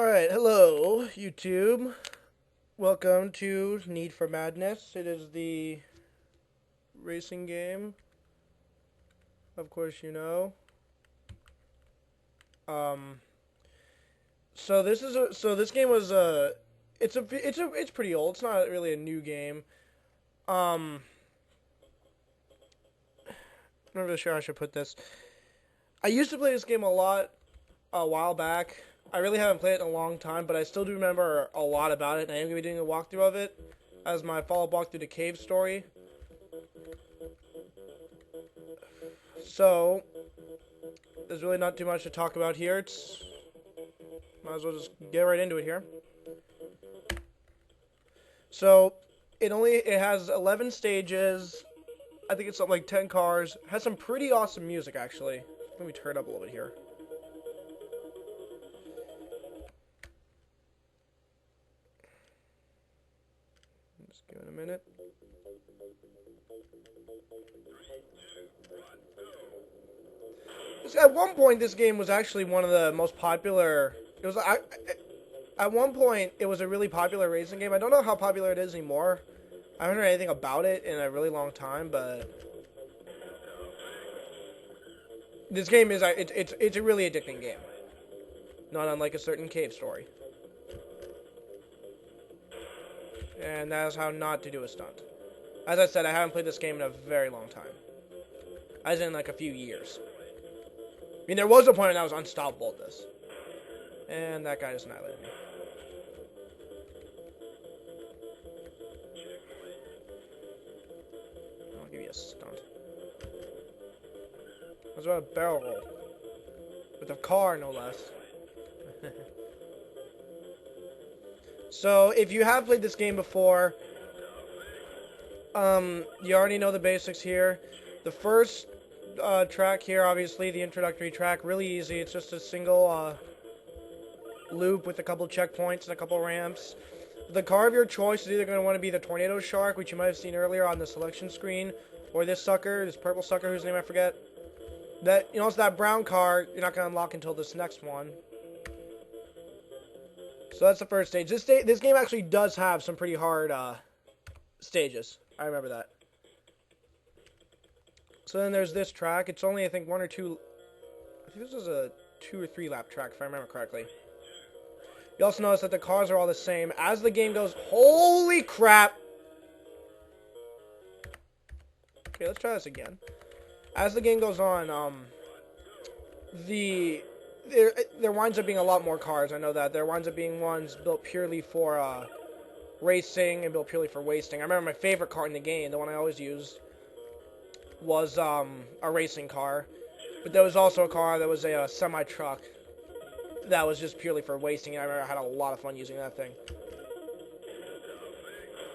Alright, hello, YouTube. Welcome to Need for Madness. It is the racing game. Of course, you know. Um, this game was it's pretty old. It's not really a new game. Um, I'm not really sure how I should put this. I used to play this game a lot a while back. I really haven't played it in a long time, but I still do remember a lot about it, and I am going to be doing a walkthrough of it as my follow-up walkthrough to Cave Story. So, there's really not too much to talk about here. Might as well just get right into it here. So, it has 11 stages. I think it's something like 10 cars. It has some pretty awesome music, actually. Let me turn it up a little bit here. Just give it a minute. At one point, this game was actually one of the most popular. At one point, it was a really popular racing game. I don't know how popular it is anymore. I haven't heard anything about it in a really long time, but this game is it's a really addicting game. Not unlike a certain Cave Story. And that is how not to do a stunt. As I said, I haven't played this game in a very long time. As in, like, a few years. I mean, there was a point when I was unstoppable at this. And that guy just annihilated me. I'll give you a stunt. That's about a barrel roll. With a car, no less. So, if you have played this game before, you already know the basics here. The first track here, obviously, the introductory track, really easy. It's just a single loop with a couple checkpoints and a couple ramps. The car of your choice is either going to want to be the Tornado Shark, which you might have seen earlier on the selection screen, or this sucker, this purple sucker whose name I forget. That, you know, it's that brown car you're not going to unlock until this next one. So that's the first stage. This game actually does have some pretty hard stages. I remember that. So then there's this track. It's only, I think, one or two. I think this was a 2 or 3 lap track, if I remember correctly. You also notice that the cars are all the same. As the game goes, holy crap! Okay, let's try this again. As the game goes on, there winds up being a lot more cars. I know that. There winds up being ones built purely for racing and built purely for wasting. I remember my favorite car in the game, the one I always used, was a racing car. But there was also a car that was a semi-truck that was just purely for wasting. And I remember I had a lot of fun using that thing.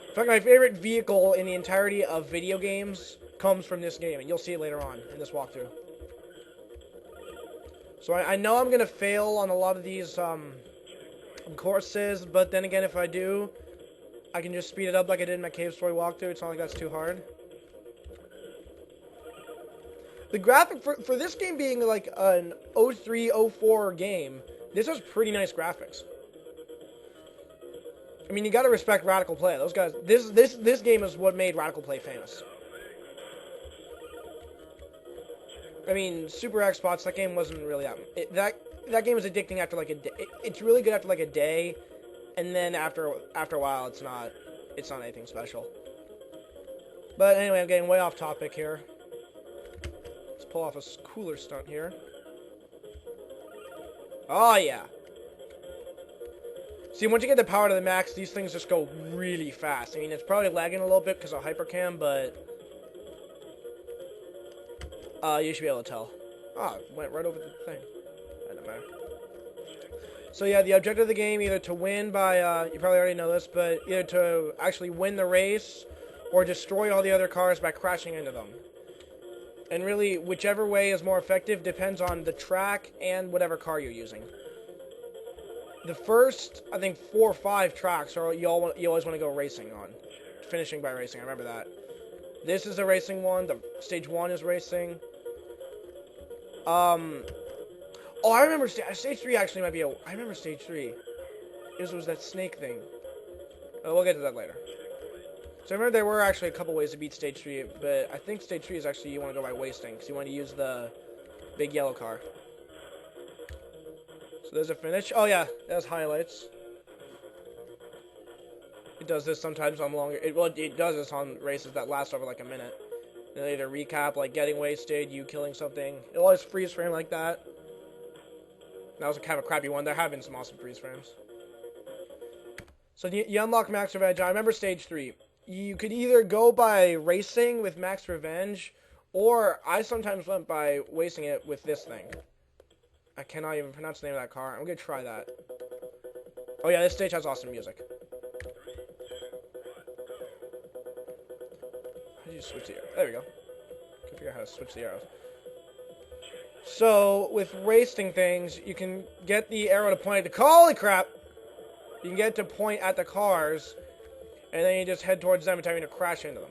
In fact, my favorite vehicle in the entirety of video games comes from this game, and you'll see it later on in this walkthrough. So I know I'm going to fail on a lot of these courses, but then again, if I do, I can just speed it up like I did in my Cave Story walkthrough. It's not like that's too hard. The graphic, for this game being like an 03, 04 game, this has pretty nice graphics. I mean, you gotta respect Radical Play. Those guys, this game is what made Radical Play famous. I mean, Super Xbox, that game wasn't really that game is addicting after like a day. It's really good after like a day, and then after a while, it's not anything special. But anyway, I'm getting way off topic here. Let's pull off a cooler stunt here. Oh yeah. See, once you get the power to the max, these things just go really fast. I mean, it's probably lagging a little bit because of Hypercam, but you should be able to tell. Ah, it went right over the thing. That doesn't matter. So yeah, the objective of the game, either to win by, you probably already know this, but either to actually win the race, or destroy all the other cars by crashing into them. And really, whichever way is more effective depends on the track and whatever car you're using. The first, I think, 4 or 5 tracks are you always want to go racing on. Finishing by racing, I remember that. This is a racing one. The stage 1 is racing. Oh, I remember stage 3 actually might be I remember stage 3. was that snake thing. Oh, we'll get to that later. So I remember there were actually a couple ways to beat Stage 3, but I think Stage 3 is actually you want to go by wasting, because you want to use the big yellow car. So there's a finish. Oh yeah, that's highlights. It does this sometimes on longer. It does this on races that last over like a minute. And they either recap like getting wasted, you killing something. It always freeze frame like that. That was a kind of a crappy one. There have been some awesome freeze frames. So you unlock Max Revenge. I remember Stage 3. You could either go by racing with Max Revenge, or I sometimes went by wasting it with this thing. I cannot even pronounce the name of that car. I'm gonna try that. Oh yeah, this stage has awesome music. How do you switch the arrow? There we go. I can figure out how to switch the arrows. So, with racing things, you can get the arrow to point at the... Holy crap! You can get it to point at the cars, and then you just head towards them without having to crash into them.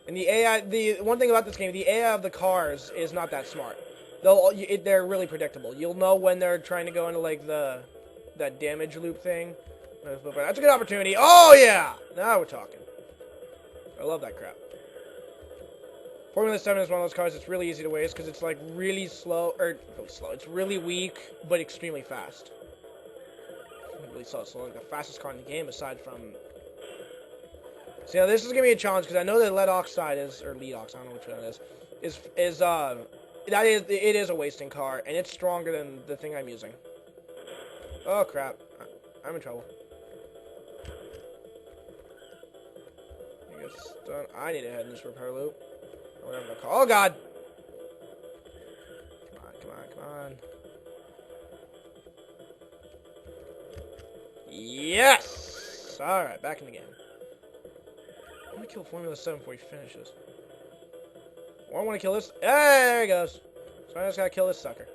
And the AI... The one thing about this game, the AI of the cars is not that smart. They're really predictable. You'll know when they're trying to go into, like, that damage loop thing. That's a good opportunity. Oh, yeah! Now we're talking. I love that crap. Formula 7 is one of those cars that's really easy to waste because it's like really slow, it's really weak, but extremely fast. Really slow, so like the fastest car in the game aside from... So yeah, this is going to be a challenge because I know that lead oxide is, or lead oxide, I don't know which one it is, it is a wasting car, and it's stronger than the thing I'm using. Oh crap, I'm in trouble. I need to head in this repair loop. Or whatever they're called. Oh god! Come on, come on, come on. Yes! Alright, back in the game. I want to kill Formula 7 before he finishes. Or I want to kill this. There he goes! So I just gotta kill this sucker.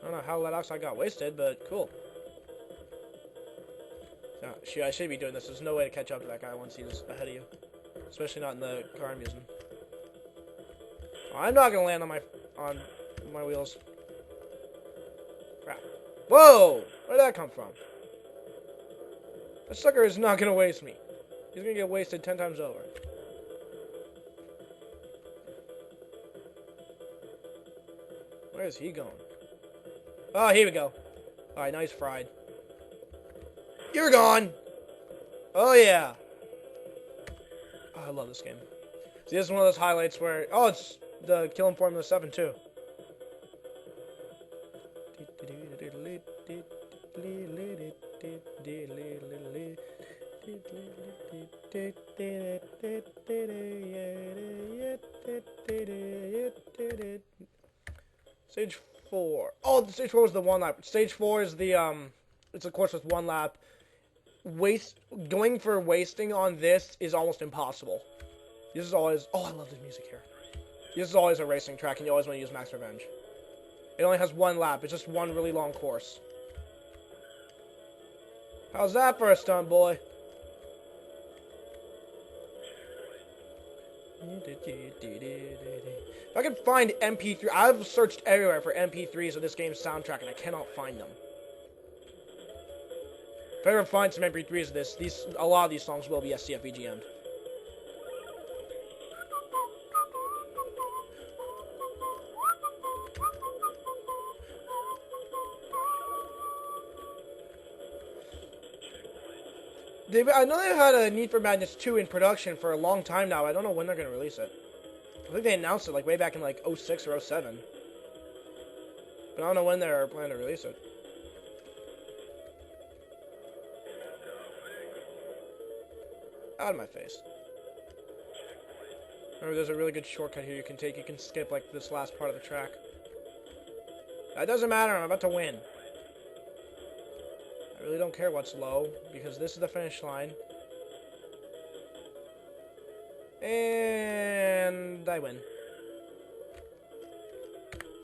I don't know how lead oxide got wasted, but cool. I should be doing this. There's no way to catch up to that guy once he's ahead of you. Especially not in the car I'm using. Oh, I'm not gonna land on my wheels. Crap. Whoa! Where did that come from? That sucker is not gonna waste me. He's gonna get wasted 10 times over. Where is he going? Oh, here we go. Alright, now he's fried. You're gone! Oh, yeah. Oh, I love this game. See, this is one of those highlights where... Oh, it's the Killing Formula 7, too. Stage 4. Oh, Stage 4 was the one lap. Stage 4 is the, it's, of course, with one lap. Going for wasting on this is almost impossible. This is always... Oh, I love the music here. This is always a racing track, and you always want to use Max Revenge. It only has one lap. It's just one really long course. How's that for a stunt, boy? If I can find MP3... I've searched everywhere for MP3s of this game's soundtrack, and I cannot find them. If I ever find some MP3s of this, a lot of these songs will be SCF-BGM'd. I know they've had a Need for Madness 2 in production for a long time now. I don't know when they're going to release it. I think they announced it like way back in like 06 or 07. But I don't know when they're planning to release it. Out of my face. Remember, there's a really good shortcut here you can take. You can skip, like, this last part of the track. That doesn't matter. I'm about to win. I really don't care what's low, because this is the finish line. And I win.